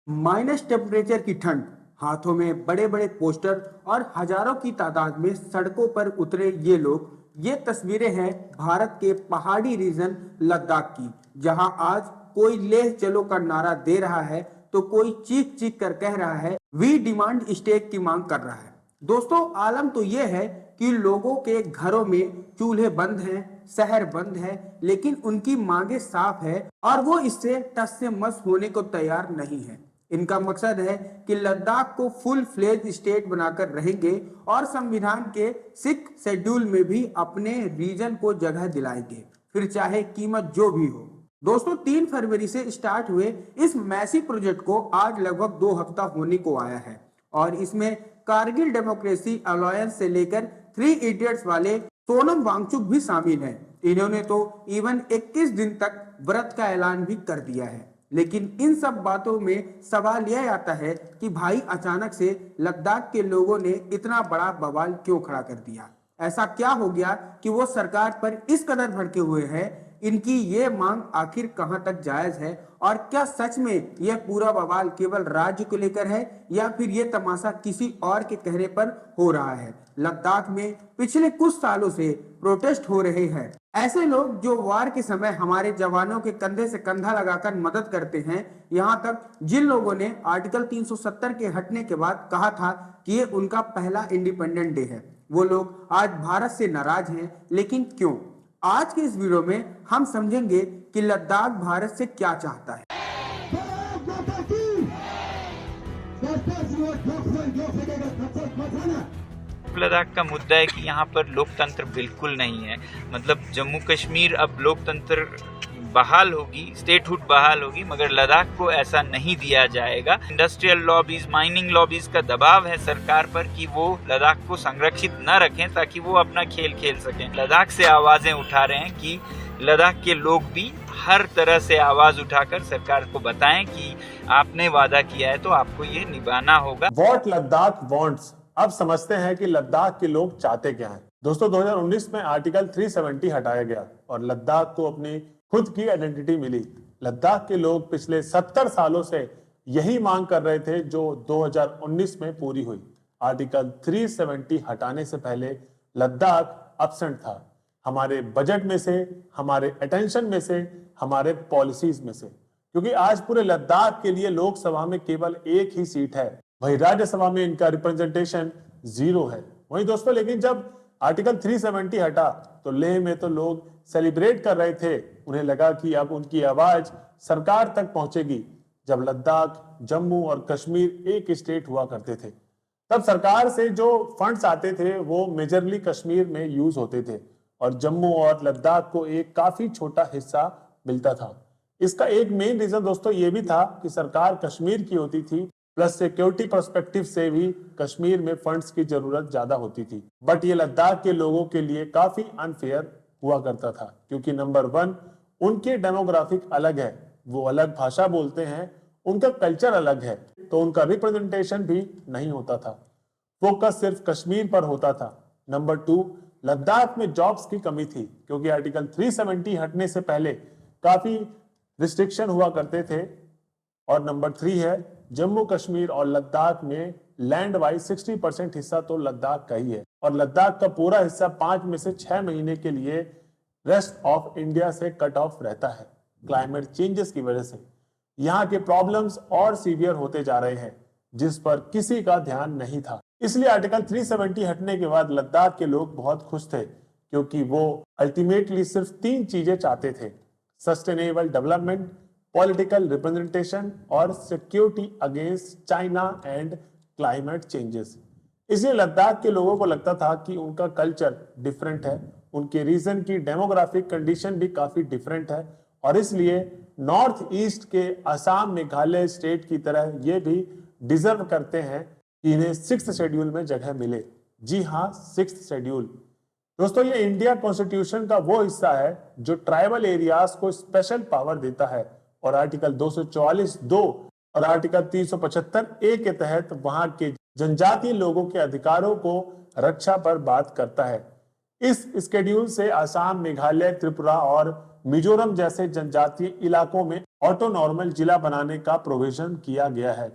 Minus temperature की ठंड, हाथों में बड़े बड़े पोस्टर और हजारों की तादाद में सड़कों पर उतरे ये लोग। ये तस्वीरें हैं भारत के पहाड़ी रीजन लद्दाख की, जहां आज कोई लेह चलो का नारा दे रहा है तो कोई चीख चीख कर कह रहा है वी डिमांड स्टेट की मांग कर रहा है। दोस्तों, आलम तो ये है कि लोगों के घरों में चूल्हे बंद हैं, शहर बंद है, लेकिन उनकी मांगे साफ है और वो इससे टस से मस होने को तैयार नहीं है। इनका मकसद है कि लद्दाख को फुल फ्लेज स्टेट बनाकर रहेंगे और संविधान के 6 शेड्यूल में भी अपने रीजन को जगह दिलाएंगे, फिर चाहे कीमत जो भी हो। दोस्तों, 3 फरवरी से स्टार्ट हुए इस मैसी प्रोजेक्ट को आज लगभग 2 हफ्ता होने को आया है और इसमें कारगिल डेमोक्रेसी अलायंस से लेकर 3 इडियट्स वाले सोनम वांगचुक भी शामिल हैं। इन्होंने तो इवन 21 दिन तक व्रत का ऐलान भी कर दिया है। लेकिन इन सब बातों में सवाल यह आता है कि भाई अचानक से लद्दाख के लोगों ने इतना बड़ा बवाल क्यों खड़ा कर दिया? ऐसा क्या हो गया कि वो सरकार पर इस कदर भड़के हुए हैं? इनकी ये मांग आखिर कहां तक जायज है और क्या सच में यह पूरा बवाल केवल राज्य को लेकर है या फिर यह तमाशा किसी और के कहने पर हो रहा है? लद्दाख में पिछले कुछ सालों से प्रोटेस्ट हो रहे हैं। ऐसे लोग जो वार के समय हमारे जवानों के कंधे से कंधा लगाकर मदद करते हैं, यहां तक जिन लोगों ने आर्टिकल 370 के हटने के बाद कहा था कि ये उनका पहला इंडिपेंडेंट डे है, वो लोग आज भारत से नाराज हैं। लेकिन क्यों? आज के इस वीडियो में हम समझेंगे कि लद्दाख भारत से क्या चाहता है। लद्दाख का मुद्दा है कि यहाँ पर लोकतंत्र बिल्कुल नहीं है। मतलब जम्मू कश्मीर अब लोकतंत्र बहाल होगी, स्टेटहुड बहाल होगी, मगर लद्दाख को ऐसा नहीं दिया जाएगा। इंडस्ट्रियल लॉबीज, माइनिंग लॉबीज का दबाव है सरकार पर कि वो लद्दाख को संरक्षित न रखें ताकि वो अपना खेल खेल सकें। लद्दाख से आवाजें उठा रहे हैं कि लद्दाख के लोग भी हर तरह से आवाज उठाकर सरकार को बताएं कि आपने वादा किया है तो आपको ये निभाना होगा। What Ladakh wants. अब समझते हैं कि लद्दाख के लोग चाहते क्या हैं। दोस्तों, 2019 में आर्टिकल 370 हटाया गया और लद्दाख को अपनी खुद की आइडेंटिटी मिली। लद्दाख के लोग पिछले 70 सालों से यही मांग कर रहे थे जो 2019 में पूरी हुई। आर्टिकल 370 हटाने से पहले लद्दाख एब्सेंट था, हमारे बजट में से, हमारे अटेंशन में से, हमारे पॉलिसीज में से, क्योंकि आज पूरे लद्दाख के लिए लोकसभा में केवल एक ही सीट है, वही राज्यसभा में इनका रिप्रेजेंटेशन 0 है। वही दोस्तों, लेकिन जब आर्टिकल 370 हटा तो लेह में तो लोग सेलिब्रेट कर रहे थे। उन्हें लगा कि अब उनकी आवाज सरकार तक पहुंचेगी। जब लद्दाख, जम्मू और कश्मीर एक स्टेट हुआ करते थे, तब सरकार से जो फंड्स आते थे वो मेजरली कश्मीर में यूज होते थे और जम्मू और लद्दाख को एक काफी छोटा हिस्सा मिलता था। इसका एक मेन रीजन दोस्तों ये भी था कि सरकार कश्मीर की होती थी, प्लस सिक्योरिटी पर्सपेक्टिव से भी कश्मीर में फंड्स की जरूरत ज्यादा होती थी। बट ये लद्दाख के लोगों के लिए काफी अनफेयर हुआ करता था, क्योंकि नंबर 1, उनके डेमोग्राफिक अलग है, वो अलग भाषा बोलते हैं, उनका कल्चर अलग है, तो उनका रिप्रेजेंटेशन भी नहीं होता था। फोकस सिर्फ कश्मीर पर होता था। नंबर 2, लद्दाख में जॉब्स की कमी थी, क्योंकि आर्टिकल 370 हटने से पहले काफी रिस्ट्रिक्शन हुआ करते थे। और नंबर 3 है, जम्मू कश्मीर और लद्दाख में लैंड वाइज 60% हिस्सा तो लद्दाख का ही है और लद्दाख का पूरा हिस्सा 5 में से 6 महीने के लिए रेस्ट ऑफ इंडिया से कट ऑफ रहता है। क्लाइमेट चेंजेस की वजह से यहाँ के प्रॉब्लम्स और सीवियर होते जा रहे हैं, जिस पर किसी का ध्यान नहीं था। इसलिए आर्टिकल 370 हटने के बाद लद्दाख के लोग बहुत खुश थे, क्योंकि वो अल्टीमेटली सिर्फ 3 चीजें चाहते थे: सस्टेनेबल डेवलपमेंट, पॉलिटिकल रिप्रेजेंटेशन और security against China and climate changes. इसलिए लद्दाख के लोगों को लगता था कि उनका कल्चर डिफरेंट है, उनके रीजन की डेमोग्राफिक कंडीशन भी काफी डिफरेंट है और इसलिए नॉर्थ ईस्ट के असम, मेघालय स्टेट की तरह ये भी डिजर्व करते हैं कि इन्हें 6th शेड्यूल में जगह मिले। जी हाँ, 6th शेड्यूल। दोस्तों, ये इंडिया कॉन्स्टिट्यूशन का वो हिस्सा है जो ट्राइबल एरियाज को स्पेशल पावर देता है और आर्टिकल 244(2) और आर्टिकल 375(a) के तहत वहां के जनजातीय लोगों के अधिकारों को रक्षा पर बात करता है। इस स्केड्यूल से असम, मेघालय, त्रिपुरा और मिजोरम जैसे जनजातीय इलाकों में ऑटोनॉर्मल जिला बनाने का प्रोविजन किया गया है।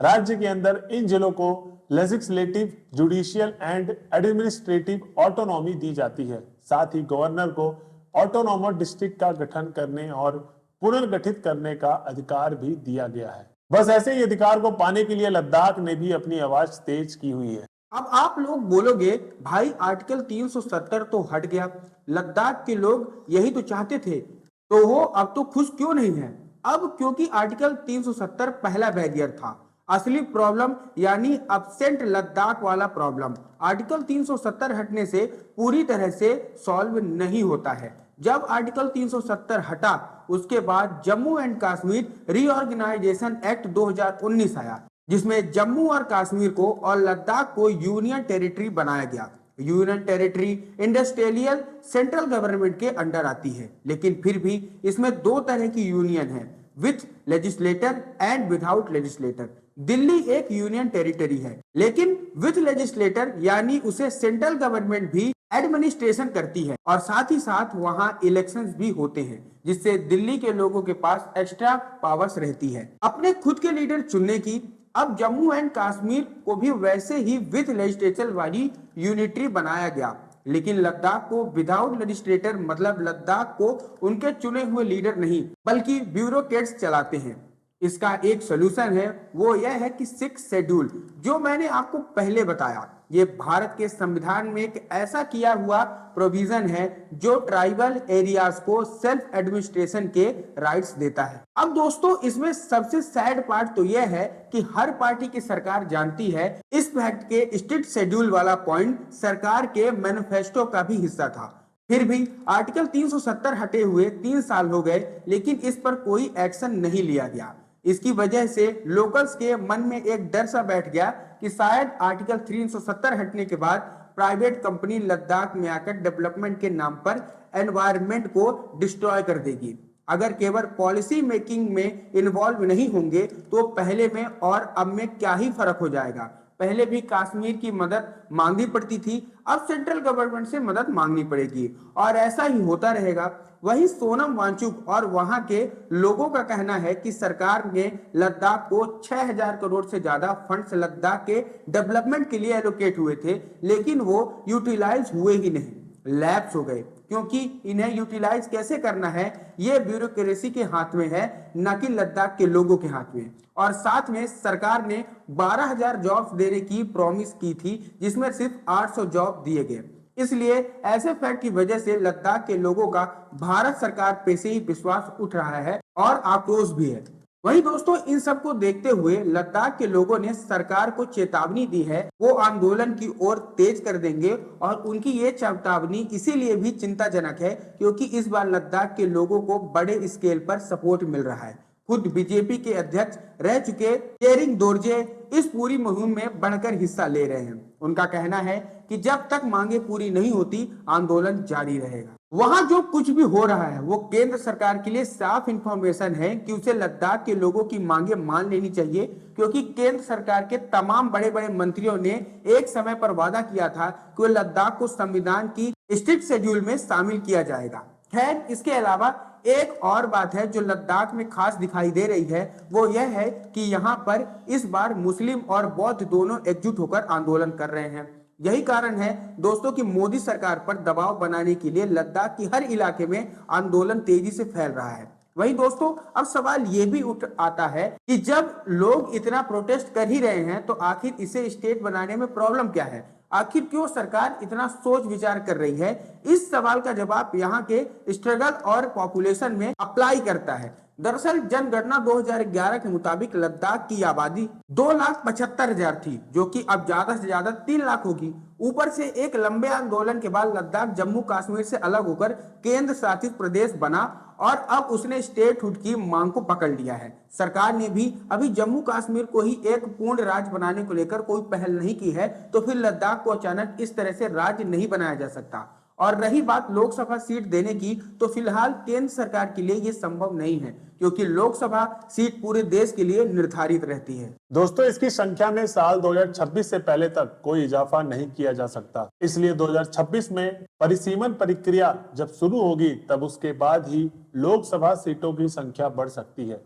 राज्य के अंदर इन जिलों को legislative, judicial and administrative autonomy दी जाती है। साथ ही गवर्नर को ऑटोनॉमस डिस्ट्रिक्ट का गठन करने और पुनर्गठित करने का अधिकार भी दिया गया है। बस ऐसे ही अधिकार को पाने के लिए लद्दाख ने भी अपनी आवाज तेज की हुई है। अब आप लोग बोलोगे भाई आर्टिकल 370 तो हट गया, लद्दाख के लोग यही तो चाहते थे, तो वो अब तो खुश क्यों नहीं है? अब क्योंकि आर्टिकल 370 पहला बैरियर था। असली प्रॉब्लम यानी अब्सेंट लद्दाख वाला प्रॉब्लम आर्टिकल 370 हटने से पूरी तरह से सॉल्व नहीं होता है। जब आर्टिकल 370 हटा उसके बाद Jammu and Kashmir reorganisation act 2019 आया, जिसमें जम्मू और कश्मीर को और लद्दाख को यूनियन टेरिटरी बनाया गया। Union territory industrial central government के अंडर आती है, लेकिन फिर भी इसमें दो तरह की यूनियन है, with legislator and without legislator. Delhi एक यूनियन टेरिटरी है, लेकिन विथ लेजिस्लेटर यानी उसे सेंट्रल गवर्नमेंट भी एडमिनिस्ट्रेशन करती है और साथ ही साथ वहां इलेक्शंस भी होते हैं, जिससे दिल्ली के लोगों के पास एक्स्ट्रा पावर्स रहती है अपने खुद के लीडर चुनने की। अब जम्मू एंड कश्मीर को भी वैसे ही विद लेजिस्लेचर वाली यूनिटरी बनाया गया, लेकिन लद्दाख को विदाउट लेजिस्लेटर, मतलब लद्दाख को उनके चुने हुए लीडर नहीं बल्कि ब्यूरोक्रेट्स चलाते हैं। इसका एक सोल्यूशन है, वो यह है कि 6 शेड्यूल जो मैंने आपको पहले बताया, ये भारत के संविधान में एक ऐसा किया हुआ प्रोविजन है जो ट्राइबल एरियाज को सेल्फ एडमिनिस्ट्रेशन के राइट्स देता है। अब दोस्तों इसमें सबसे सैड पार्ट तो यह है कि हर पार्टी की सरकार जानती है इस फैक्ट के स्ट्रिक्ट शेड्यूल वाला पॉइंट सरकार के मैनिफेस्टो का भी हिस्सा था। फिर भी आर्टिकल 370 हटे हुए 3 साल हो गए, लेकिन इस पर कोई एक्शन नहीं लिया गया। इसकी वजह से लोकल्स के मन में एक डर सा बैठ गया कि शायद आर्टिकल 370 हटने के बाद प्राइवेट कंपनी लद्दाख में आकर डेवलपमेंट के नाम पर एनवायरनमेंट को डिस्ट्रॉय कर देगी। अगर केवल पॉलिसी मेकिंग में इन्वॉल्व नहीं होंगे तो पहले में और अब में क्या ही फर्क हो जाएगा। पहले भी कश्मीर की मदद मांगनी पड़ती थी, अब सेंट्रल गवर्नमेंट से मदद मांगनी पड़ेगी और ऐसा ही होता रहेगा। वही सोनम वांगचुक और वहां के लोगों का कहना है कि सरकार ने लद्दाख को 6000 करोड़ से ज्यादा फंड्स लद्दाख के डेवलपमेंट के लिए एलोकेट हुए थे, लेकिन वो यूटिलाइज हुए ही नहीं, लैप्स हो गए, क्योंकि इन्हें यूटिलाइज कैसे करना है ये ब्यूरोक्रेसी के हाथ में है, न कि लद्दाख के लोगों के हाथ में। और साथ में सरकार ने 12000 जॉब्स देने की प्रॉमिस की थी, जिसमें सिर्फ 800 जॉब दिए गए। इसलिए ऐसे फैक्ट की वजह से लद्दाख के लोगों का भारत सरकार पे से ही विश्वास उठ रहा है और आक्रोश भी है। वहीं दोस्तों इन सब को देखते हुए लद्दाख के लोगों ने सरकार को चेतावनी दी है, वो आंदोलन की ओर तेज कर देंगे। और उनकी ये चेतावनी इसीलिए भी चिंताजनक है क्योंकि इस बार लद्दाख के लोगों को बड़े स्केल पर सपोर्ट मिल रहा है। खुद बीजेपी के अध्यक्ष रह चुके त्शेरिंग दोरजे इस पूरी मुहिम में बढ़कर हिस्सा ले रहे हैं। उनका कहना है कि जब तक मांगे पूरी नहीं होती आंदोलन जारी रहेगा। वहां जो कुछ भी हो रहा है वो केंद्र सरकार के लिए साफ इंफॉर्मेशन है कि उसे लद्दाख के लोगों की मांगे मान लेनी चाहिए, क्योंकि केंद्र सरकार के तमाम बड़े बड़े मंत्रियों ने एक समय पर वादा किया था कि लद्दाख को संविधान की स्ट्रिक्ट शेड्यूल में शामिल किया जाएगा। खैर इसके अलावा एक और बात है जो लद्दाख में खास दिखाई दे रही है, वो यह है कि यहाँ पर इस बार मुस्लिम और बौद्ध दोनों एकजुट होकर आंदोलन कर रहे हैं। यही कारण है दोस्तों कि मोदी सरकार पर दबाव बनाने के लिए लद्दाख की हर इलाके में आंदोलन तेजी से फैल रहा है। वहीं दोस्तों अब सवाल ये भी उठ आता है कि जब लोग इतना प्रोटेस्ट कर ही रहे हैं तो आखिर इसे स्टेट बनाने में प्रॉब्लम क्या है? आखिर क्यों सरकार इतना सोच विचार कर रही है? इस सवाल का जवाब यहाँ के स्ट्रगल और पॉपुलेशन में अप्लाई करता है। दरअसल जनगणना 2011 के मुताबिक लद्दाख की आबादी 2,75,000 थी, जो कि अब ज्यादा से ज्यादा 3 लाख होगी। ऊपर से एक लंबे आंदोलन के बाद लद्दाख जम्मू कश्मीर से अलग होकर केंद्र शासित प्रदेश बना और अब उसने स्टेटहुड की मांग को पकड़ लिया है। सरकार ने भी अभी जम्मू कश्मीर को ही एक पूर्ण राज्य बनाने को लेकर कोई पहल नहीं की है, तो फिर लद्दाख को अचानक इस तरह से राज्य नहीं बनाया जा सकता। और रही बात लोकसभा सीट देने की, तो फिलहाल केंद्र सरकार के लिए ये संभव नहीं है, क्योंकि लोकसभा सीट पूरे देश के लिए निर्धारित रहती है। दोस्तों, इसकी संख्या में साल 2026 से पहले तक कोई इजाफा नहीं किया जा सकता, इसलिए 2026 में परिसीमन प्रक्रिया जब शुरू होगी तब उसके बाद ही लोकसभा सीटों की संख्या बढ़ सकती है।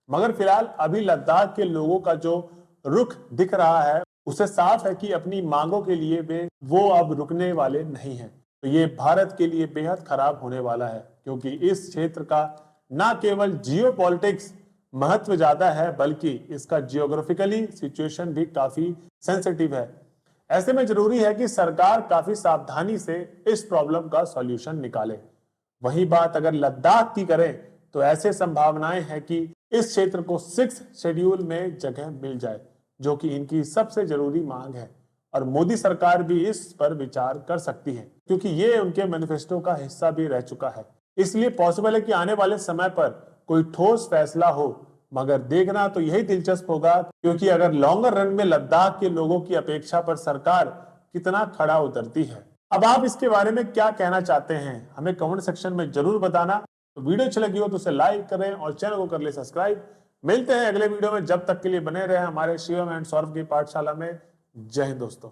मगर फिलहाल अभी लद्दाख के लोगों का जो रुख दिख रहा है उसे साफ है कि अपनी मांगों के लिए वो अब रुकने वाले नहीं हैं। तो ये भारत के लिए बेहद खराब होने वाला है, क्योंकि इस क्षेत्र का न केवल जियोपॉलिटिक्स महत्व ज्यादा है बल्कि इसका जियोग्राफिकली सिचुएशन भी काफी सेंसिटिव है। ऐसे में जरूरी है कि सरकार काफी सावधानी से इस प्रॉब्लम का सॉल्यूशन निकाले। वही बात अगर लद्दाख की करें तो ऐसे संभावनाएं हैं कि इस क्षेत्र को 6 शेड्यूल में जगह मिल जाए, जो कि इनकी सबसे जरूरी मांग है, और मोदी सरकार भी इस पर विचार कर सकती है, क्योंकि ये उनके मैनिफेस्टो का हिस्सा भी रह चुका है। इसलिए पॉसिबल है कि आने वाले समय पर कोई ठोस फैसला हो, मगर देखना तो यही दिलचस्प होगा, क्योंकि अगर लॉन्गर रन में लद्दाख के लोगों की अपेक्षा पर सरकार कितना खड़ा उतरती है। अब आप इसके बारे में क्या कहना चाहते हैं, हमें कमेंट सेक्शन में जरूर बताना। तो वीडियो अच्छी लगी हो तो उसे लाइक करें और चैनल को कर ले सब्सक्राइब। मिलते हैं अगले वीडियो में, जब तक के लिए बने रहे हमारे शिवम एंड सौरभ की पाठशाला में। जय हिंद दोस्तों।